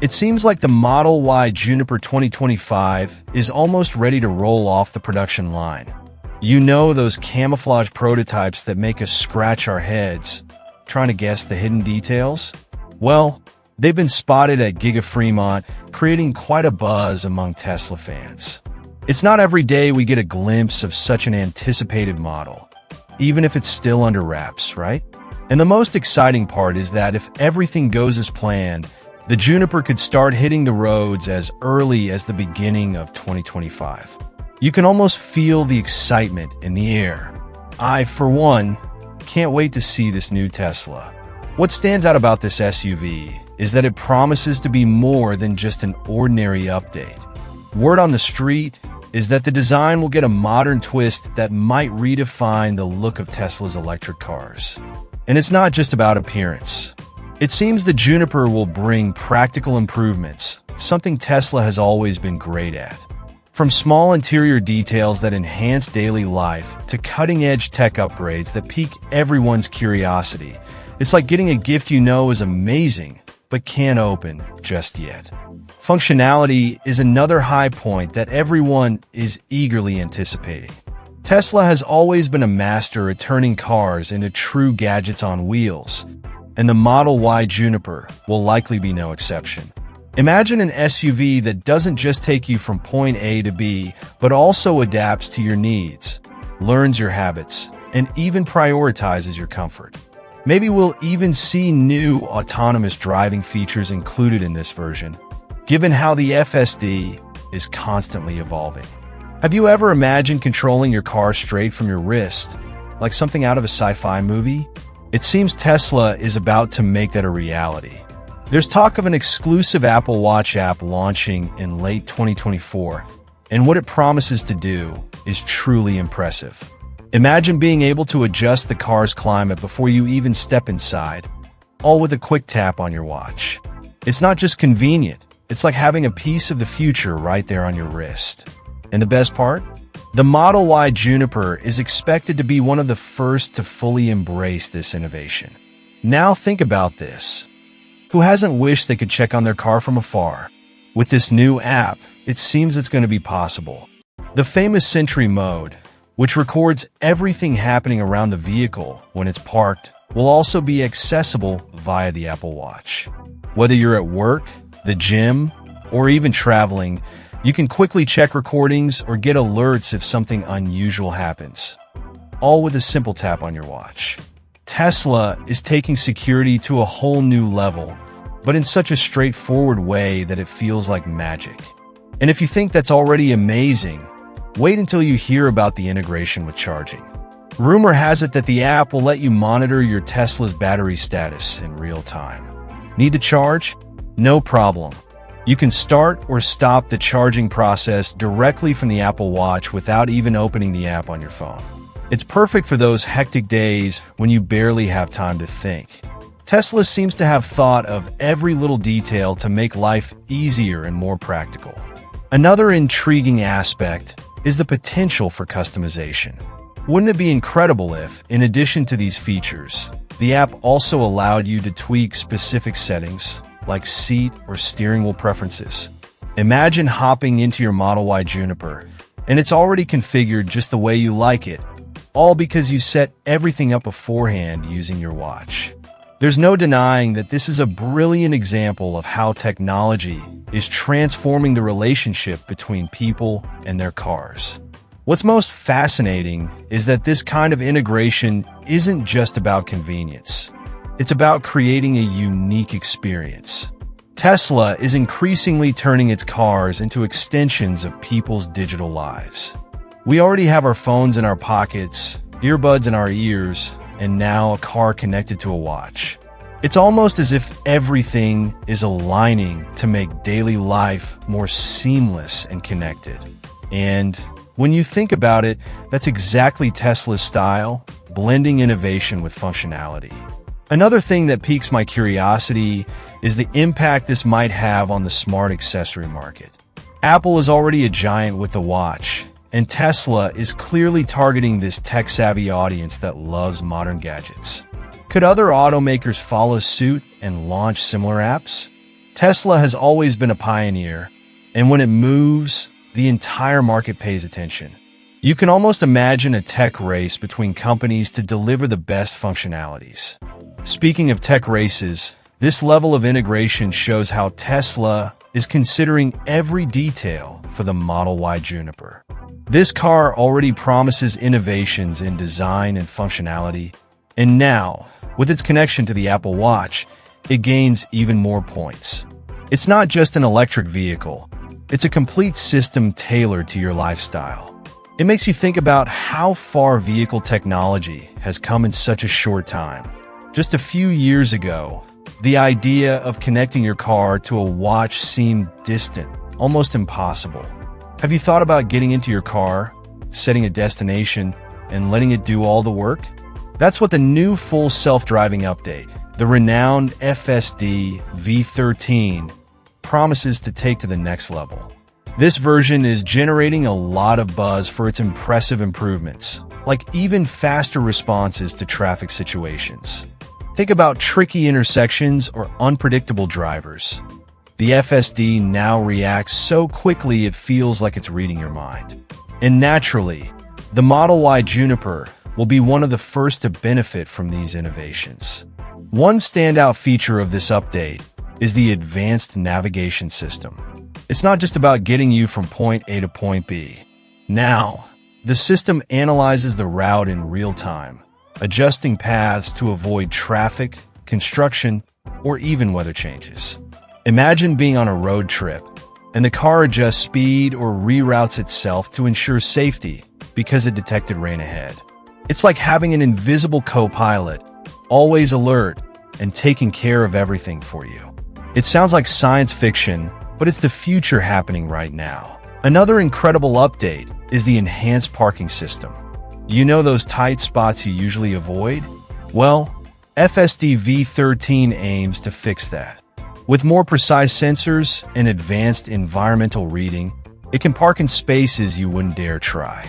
It seems like the Model Y Juniper 2025 is almost ready to roll off the production line. You know, those camouflage prototypes that make us scratch our heads, trying to guess the hidden details? Well, they've been spotted at Giga Fremont, creating quite a buzz among Tesla fans. It's not every day we get a glimpse of such an anticipated model, even if it's still under wraps, right? And the most exciting part is that if everything goes as planned, the Juniper could start hitting the roads as early as the beginning of 2025. You can almost feel the excitement in the air. I, for one, can't wait to see this new Tesla. What stands out about this SUV is that it promises to be more than just an ordinary update. Word on the street is that the design will get a modern twist that might redefine the look of Tesla's electric cars. And it's not just about appearance. It seems the Juniper will bring practical improvements, something Tesla has always been great at. From small interior details that enhance daily life to cutting-edge tech upgrades that pique everyone's curiosity, it's like getting a gift you know is amazing, but can't open just yet. Functionality is another high point that everyone is eagerly anticipating. Tesla has always been a master at turning cars into true gadgets on wheels, and the Model Y Juniper will likely be no exception. Imagine an SUV that doesn't just take you from point A to B, but also adapts to your needs, learns your habits, and even prioritizes your comfort. Maybe we'll even see new autonomous driving features included in this version, given how the FSD is constantly evolving. Have you ever imagined controlling your car straight from your wrist, like something out of a sci-fi movie? It seems Tesla is about to make that a reality. There's talk of an exclusive Apple Watch app launching in late 2024, and what it promises to do is truly impressive. Imagine being able to adjust the car's climate before you even step inside, all with a quick tap on your watch. It's not just convenient, it's like having a piece of the future right there on your wrist. And the best part? The Model Y Juniper is expected to be one of the first to fully embrace this innovation. Now think about this. Who hasn't wished they could check on their car from afar? With this new app, it seems it's going to be possible. The famous Sentry mode, which records everything happening around the vehicle when it's parked, will also be accessible via the Apple Watch. Whether you're at work, the gym, or even traveling, you can quickly check recordings or get alerts if something unusual happens, all with a simple tap on your watch. Tesla is taking security to a whole new level, but in such a straightforward way that it feels like magic. And if you think that's already amazing, wait until you hear about the integration with charging. Rumor has it that the app will let you monitor your Tesla's battery status in real time. Need to charge? No problem. You can start or stop the charging process directly from the Apple Watch without even opening the app on your phone. It's perfect for those hectic days when you barely have time to think. Tesla seems to have thought of every little detail to make life easier and more practical. Another intriguing aspect is the potential for customization. Wouldn't it be incredible if, in addition to these features, the app also allowed you to tweak specific settings, like seat or steering wheel preferences? Imagine hopping into your Model Y Juniper, and it's already configured just the way you like it, all because you set everything up beforehand using your watch. There's no denying that this is a brilliant example of how technology is transforming the relationship between people and their cars. What's most fascinating is that this kind of integration isn't just about convenience. It's about creating a unique experience. Tesla is increasingly turning its cars into extensions of people's digital lives. We already have our phones in our pockets, earbuds in our ears, and now a car connected to a watch. It's almost as if everything is aligning to make daily life more seamless and connected. And when you think about it, that's exactly Tesla's style, blending innovation with functionality. Another thing that piques my curiosity is the impact this might have on the smart accessory market. Apple is already a giant with the watch, and Tesla is clearly targeting this tech-savvy audience that loves modern gadgets. Could other automakers follow suit and launch similar apps? Tesla has always been a pioneer, and when it moves, the entire market pays attention. You can almost imagine a tech race between companies to deliver the best functionalities. Speaking of tech races, this level of integration shows how Tesla is considering every detail for the Model Y Juniper. This car already promises innovations in design and functionality, and now, with its connection to the Apple Watch, it gains even more points. It's not just an electric vehicle, it's a complete system tailored to your lifestyle. It makes you think about how far vehicle technology has come in such a short time. Just a few years ago, the idea of connecting your car to a watch seemed distant, almost impossible. Have you thought about getting into your car, setting a destination, and letting it do all the work? That's what the new full self-driving update, the renowned FSD V13, promises to take to the next level. This version is generating a lot of buzz for its impressive improvements, like even faster responses to traffic situations. Think about tricky intersections or unpredictable drivers. The FSD now reacts so quickly it feels like it's reading your mind. And naturally, the Model Y Juniper will be one of the first to benefit from these innovations. One standout feature of this update is the advanced navigation system. It's not just about getting you from point A to point B. Now, the system analyzes the route in real time, adjusting paths to avoid traffic, construction, or even weather changes. Imagine being on a road trip, and the car adjusts speed or reroutes itself to ensure safety because it detected rain ahead. It's like having an invisible co-pilot, always alert and taking care of everything for you. It sounds like science fiction, but it's the future happening right now. Another incredible update is the enhanced parking system. You know those tight spots you usually avoid? Well, FSD V13 aims to fix that. With more precise sensors and advanced environmental reading, it can park in spaces you wouldn't dare try.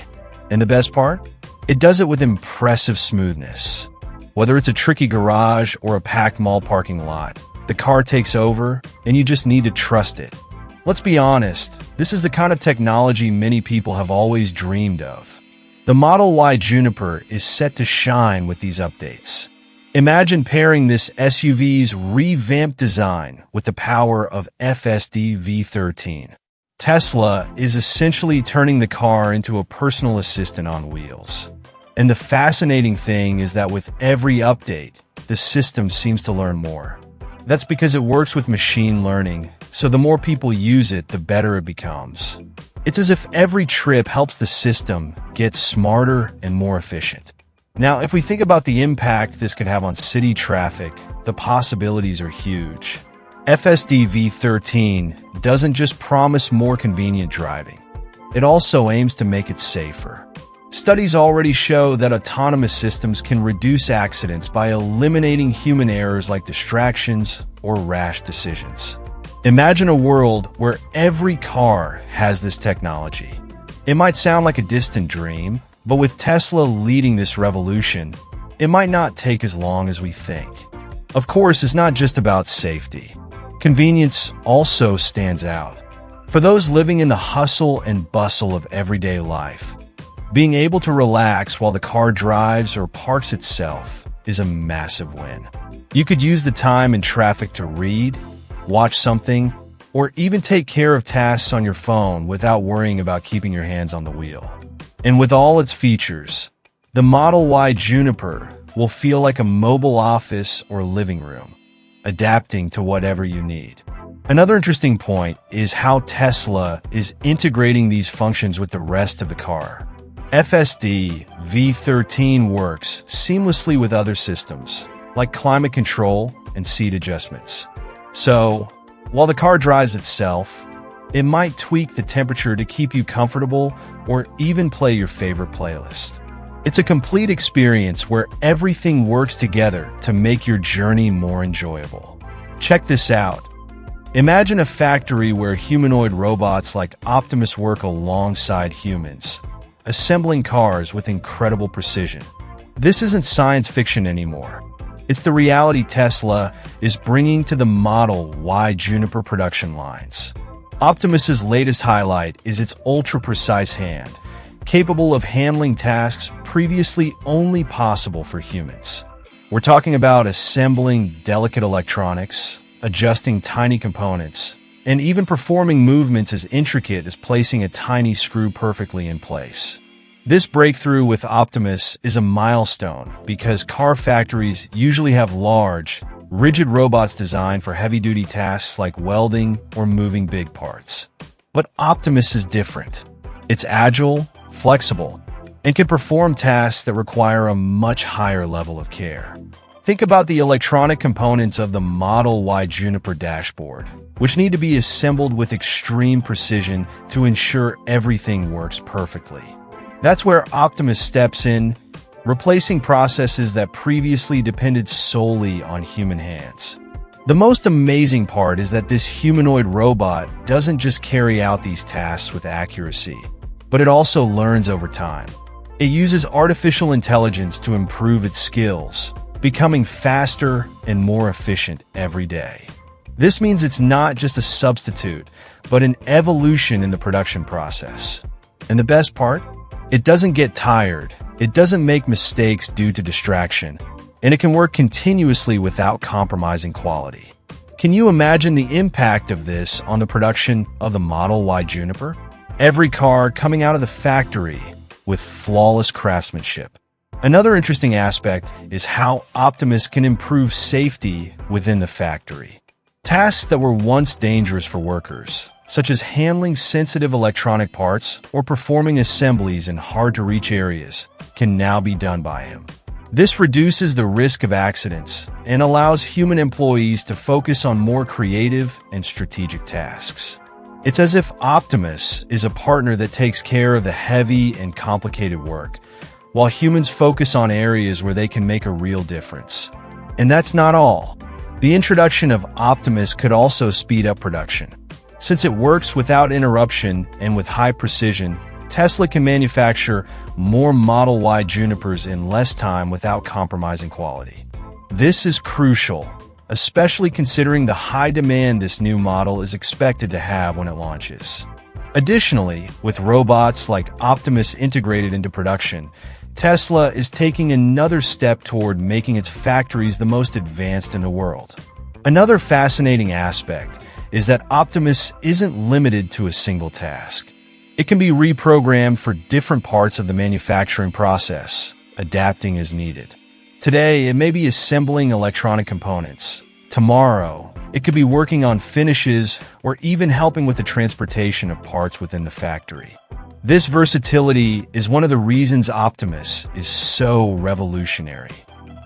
And the best part? It does it with impressive smoothness. Whether it's a tricky garage or a packed mall parking lot, the car takes over and you just need to trust it. Let's be honest, this is the kind of technology many people have always dreamed of. The Model Y Juniper is set to shine with these updates. Imagine pairing this SUV's revamped design with the power of FSD V13. Tesla is essentially turning the car into a personal assistant on wheels. And the fascinating thing is that with every update, the system seems to learn more. That's because it works with machine learning, so the more people use it, the better it becomes. It's as if every trip helps the system get smarter and more efficient. Now, if we think about the impact this could have on city traffic, the possibilities are huge. FSD V13 doesn't just promise more convenient driving. It also aims to make it safer. Studies already show that autonomous systems can reduce accidents by eliminating human errors like distractions or rash decisions. Imagine a world where every car has this technology. It might sound like a distant dream, but with Tesla leading this revolution, it might not take as long as we think. Of course, it's not just about safety. Convenience also stands out. For those living in the hustle and bustle of everyday life, being able to relax while the car drives or parks itself is a massive win. You could use the time in traffic to read, watch something, or even take care of tasks on your phone without worrying about keeping your hands on the wheel. And with all its features, the Model Y Juniper will feel like a mobile office or living room, adapting to whatever you need. Another interesting point is how Tesla is integrating these functions with the rest of the car. FSD V13 works seamlessly with other systems, like climate control and seat adjustments. So, while the car drives itself, it might tweak the temperature to keep you comfortable or even play your favorite playlist. It's a complete experience where everything works together to make your journey more enjoyable. Check this out. Imagine a factory where humanoid robots like Optimus work alongside humans, assembling cars with incredible precision. This isn't science fiction anymore. It's the reality Tesla is bringing to the Model Y Juniper production lines. Optimus's latest highlight is its ultra-precise hand, capable of handling tasks previously only possible for humans. We're talking about assembling delicate electronics, adjusting tiny components, and even performing movements as intricate as placing a tiny screw perfectly in place. This breakthrough with Optimus is a milestone because car factories usually have large, rigid robots designed for heavy-duty tasks like welding or moving big parts. But Optimus is different. It's agile, flexible, and can perform tasks that require a much higher level of care. Think about the electronic components of the Model Y Juniper dashboard, which need to be assembled with extreme precision to ensure everything works perfectly. That's where Optimus steps in, replacing processes that previously depended solely on human hands. The most amazing part is that this humanoid robot doesn't just carry out these tasks with accuracy, but it also learns over time. It uses artificial intelligence to improve its skills, becoming faster and more efficient every day. This means it's not just a substitute, but an evolution in the production process. And the best part? It doesn't get tired, it doesn't make mistakes due to distraction, and it can work continuously without compromising quality. Can you imagine the impact of this on the production of the Model Y Juniper? Every car coming out of the factory with flawless craftsmanship. Another interesting aspect is how Optimus can improve safety within the factory. Tasks that were once dangerous for workers, such as handling sensitive electronic parts or performing assemblies in hard-to-reach areas, can now be done by him. This reduces the risk of accidents and allows human employees to focus on more creative and strategic tasks. It's as if Optimus is a partner that takes care of the heavy and complicated work, while humans focus on areas where they can make a real difference. And that's not all. The introduction of Optimus could also speed up production. Since it works without interruption and with high precision, Tesla can manufacture more Model Y Junipers in less time without compromising quality. This is crucial, especially considering the high demand this new model is expected to have when it launches. Additionally, with robots like Optimus integrated into production, Tesla is taking another step toward making its factories the most advanced in the world. Another fascinating aspect is that Optimus isn't limited to a single task. It can be reprogrammed for different parts of the manufacturing process, adapting as needed. Today, it may be assembling electronic components. Tomorrow, it could be working on finishes or even helping with the transportation of parts within the factory. This versatility is one of the reasons Optimus is so revolutionary.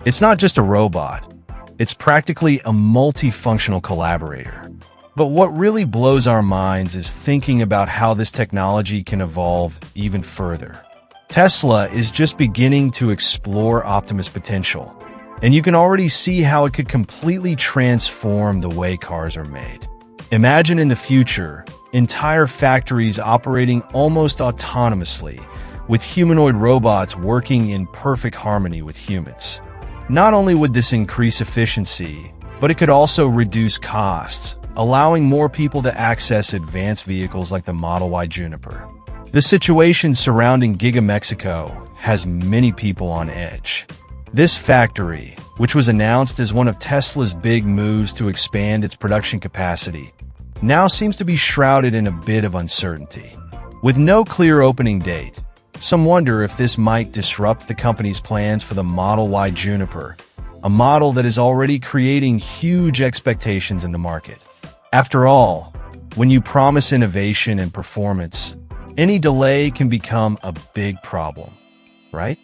It's not just a robot. It's practically a multifunctional collaborator. But what really blows our minds is thinking about how this technology can evolve even further. Tesla is just beginning to explore Optimus' potential, and you can already see how it could completely transform the way cars are made. Imagine in the future, entire factories operating almost autonomously, with humanoid robots working in perfect harmony with humans. Not only would this increase efficiency, but it could also reduce costs, allowing more people to access advanced vehicles like the Model Y Juniper. The situation surrounding Giga Mexico has many people on edge. This factory, which was announced as one of Tesla's big moves to expand its production capacity, now seems to be shrouded in a bit of uncertainty. With no clear opening date, some wonder if this might disrupt the company's plans for the Model Y Juniper, a model that is already creating huge expectations in the market. After all, when you promise innovation and performance, any delay can become a big problem, right?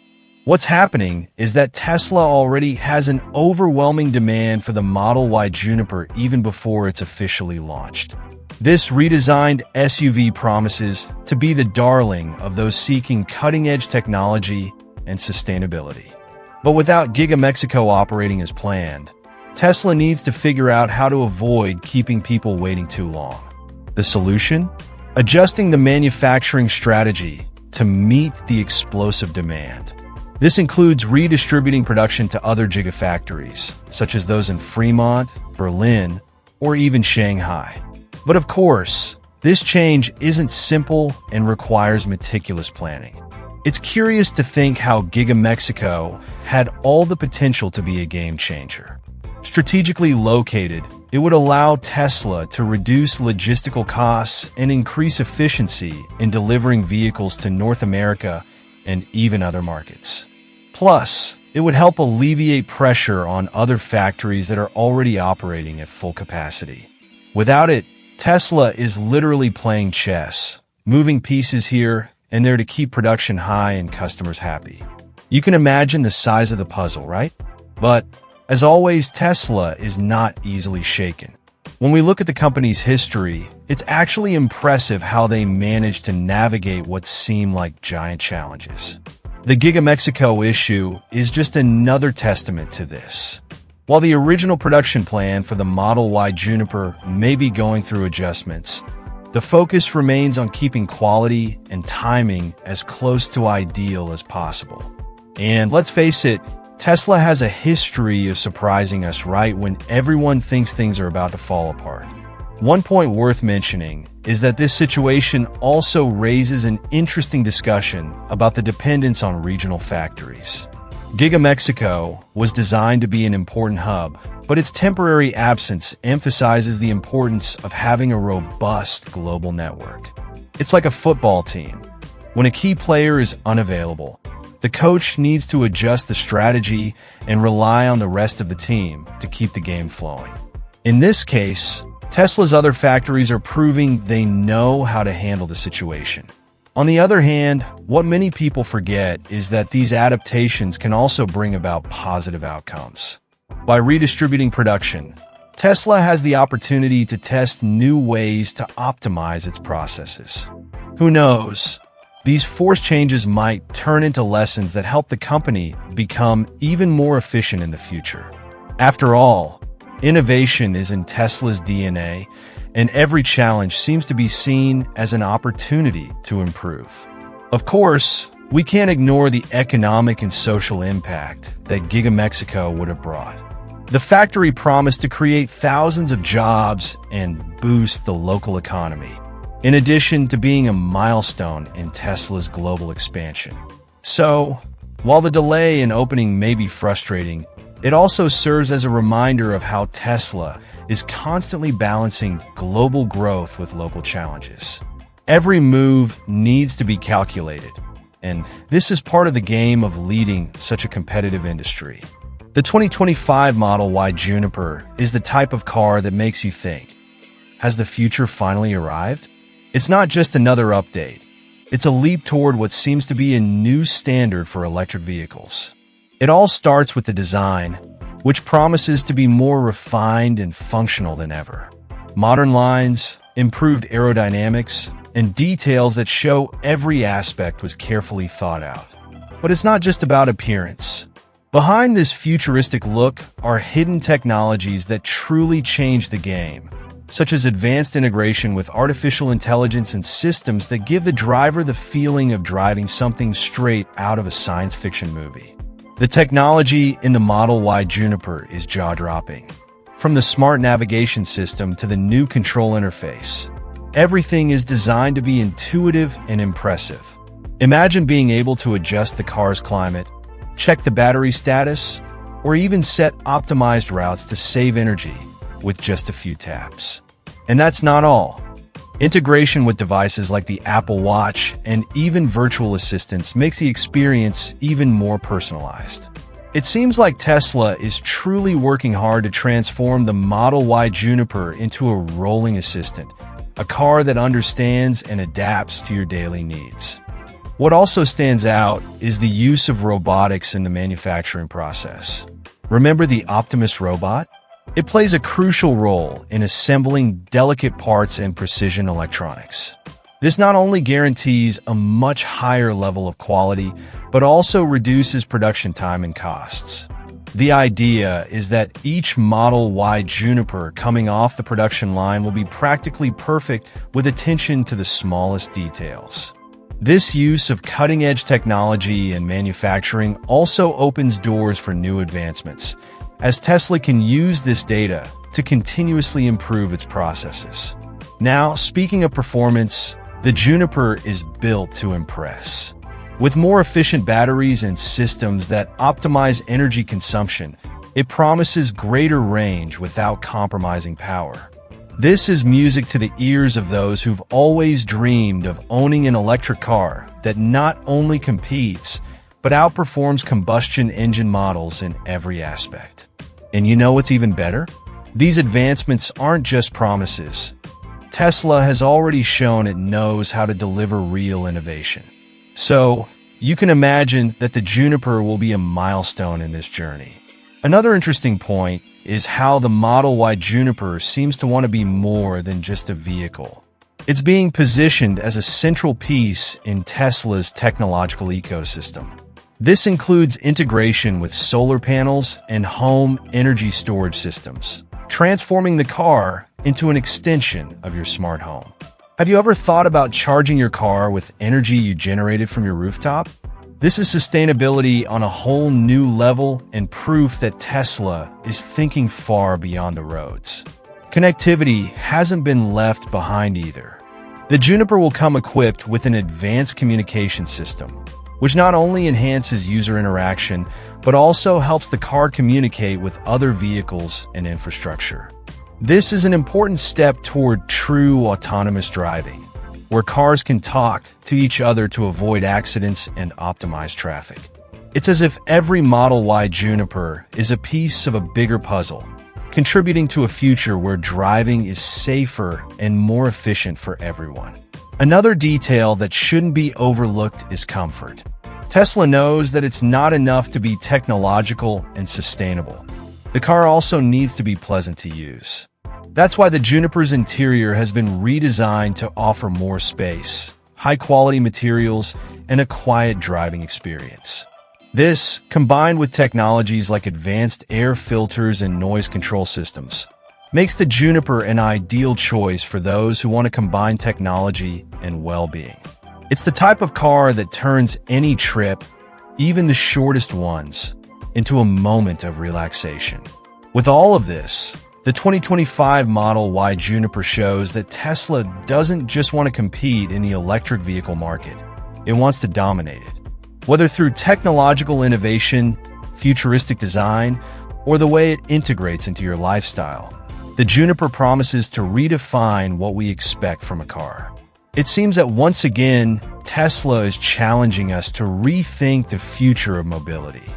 What's happening is that Tesla already has an overwhelming demand for the Model Y Juniper even before it's officially launched. This redesigned SUV promises to be the darling of those seeking cutting-edge technology and sustainability. But without Giga Mexico operating as planned, Tesla needs to figure out how to avoid keeping people waiting too long. The solution? Adjusting the manufacturing strategy to meet the explosive demand. This includes redistributing production to other gigafactories, such as those in Fremont, Berlin, or even Shanghai. But of course, this change isn't simple and requires meticulous planning. It's curious to think how Giga Mexico had all the potential to be a game changer. Strategically located, it would allow Tesla to reduce logistical costs and increase efficiency in delivering vehicles to North America and even other markets. Plus, it would help alleviate pressure on other factories that are already operating at full capacity. Without it, Tesla is literally playing chess, moving pieces here and there to keep production high and customers happy. You can imagine the size of the puzzle, right? But, as always, Tesla is not easily shaken. When we look at the company's history, it's actually impressive how they managed to navigate what seem like giant challenges. The Giga Mexico issue is just another testament to this. While the original production plan for the Model Y Juniper may be going through adjustments, the focus remains on keeping quality and timing as close to ideal as possible. And let's face it, Tesla has a history of surprising us right when everyone thinks things are about to fall apart. One point worth mentioning is that this situation also raises an interesting discussion about the dependence on regional factories. Giga Mexico was designed to be an important hub, but its temporary absence emphasizes the importance of having a robust global network. It's like a football team. When a key player is unavailable, the coach needs to adjust the strategy and rely on the rest of the team to keep the game flowing. In this case, Tesla's other factories are proving they know how to handle the situation. On the other hand, what many people forget is that these adaptations can also bring about positive outcomes. By redistributing production, Tesla has the opportunity to test new ways to optimize its processes. Who knows? These forced changes might turn into lessons that help the company become even more efficient in the future. After all, innovation is in Tesla's DNA, and every challenge seems to be seen as an opportunity to improve. Of course, we can't ignore the economic and social impact that Giga Mexico would have brought. The factory promised to create thousands of jobs and boost the local economy, in addition to being a milestone in Tesla's global expansion. So, while the delay in opening may be frustrating, it also serves as a reminder of how Tesla is constantly balancing global growth with local challenges. Every move needs to be calculated, and this is part of the game of leading such a competitive industry. The 2025 Model Y Juniper is the type of car that makes you think, has the future finally arrived? It's not just another update. It's a leap toward what seems to be a new standard for electric vehicles. It all starts with the design, which promises to be more refined and functional than ever. Modern lines, improved aerodynamics, and details that show every aspect was carefully thought out. But it's not just about appearance. Behind this futuristic look are hidden technologies that truly change the game, such as advanced integration with artificial intelligence and systems that give the driver the feeling of driving something straight out of a science fiction movie. The technology in the Model Y Juniper is jaw-dropping. From the smart navigation system to the new control interface, everything is designed to be intuitive and impressive. Imagine being able to adjust the car's climate, check the battery status, or even set optimized routes to save energy with just a few taps. And that's not all. Integration with devices like the Apple Watch and even virtual assistants makes the experience even more personalized. It seems like Tesla is truly working hard to transform the Model Y Juniper into a rolling assistant, a car that understands and adapts to your daily needs. What also stands out is the use of robotics in the manufacturing process. Remember the Optimus robot? It plays a crucial role in assembling delicate parts and precision electronics. This not only guarantees a much higher level of quality, but also reduces production time and costs. The idea is that each Model Y Juniper coming off the production line will be practically perfect with attention to the smallest details. This use of cutting-edge technology and manufacturing also opens doors for new advancements, as Tesla can use this data to continuously improve its processes. Now, speaking of performance, the Juniper is built to impress. With more efficient batteries and systems that optimize energy consumption, it promises greater range without compromising power. This is music to the ears of those who've always dreamed of owning an electric car that not only competes, but outperforms combustion engine models in every aspect. And you know what's even better? These advancements aren't just promises. Tesla has already shown it knows how to deliver real innovation. So, you can imagine that the Juniper will be a milestone in this journey. Another interesting point is how the Model Y Juniper seems to want to be more than just a vehicle. It's being positioned as a central piece in Tesla's technological ecosystem. This includes integration with solar panels and home energy storage systems, transforming the car into an extension of your smart home. Have you ever thought about charging your car with energy you generated from your rooftop? This is sustainability on a whole new level and proof that Tesla is thinking far beyond the roads. Connectivity hasn't been left behind either. The Juniper will come equipped with an advanced communication system, which not only enhances user interaction, but also helps the car communicate with other vehicles and infrastructure. This is an important step toward true autonomous driving, where cars can talk to each other to avoid accidents and optimize traffic. It's as if every Model Y Juniper is a piece of a bigger puzzle, contributing to a future where driving is safer and more efficient for everyone. Another detail that shouldn't be overlooked is comfort. Tesla knows that it's not enough to be technological and sustainable. The car also needs to be pleasant to use. That's why the Juniper's interior has been redesigned to offer more space, high-quality materials, and a quiet driving experience. This, combined with technologies like advanced air filters and noise control systems, makes the Juniper an ideal choice for those who want to combine technology and well-being. It's the type of car that turns any trip, even the shortest ones, into a moment of relaxation. With all of this, the 2025 Model Y Juniper shows that Tesla doesn't just want to compete in the electric vehicle market. It wants to dominate it. Whether through technological innovation, futuristic design, or the way it integrates into your lifestyle, the Juniper promises to redefine what we expect from a car. It seems that once again, Tesla is challenging us to rethink the future of mobility.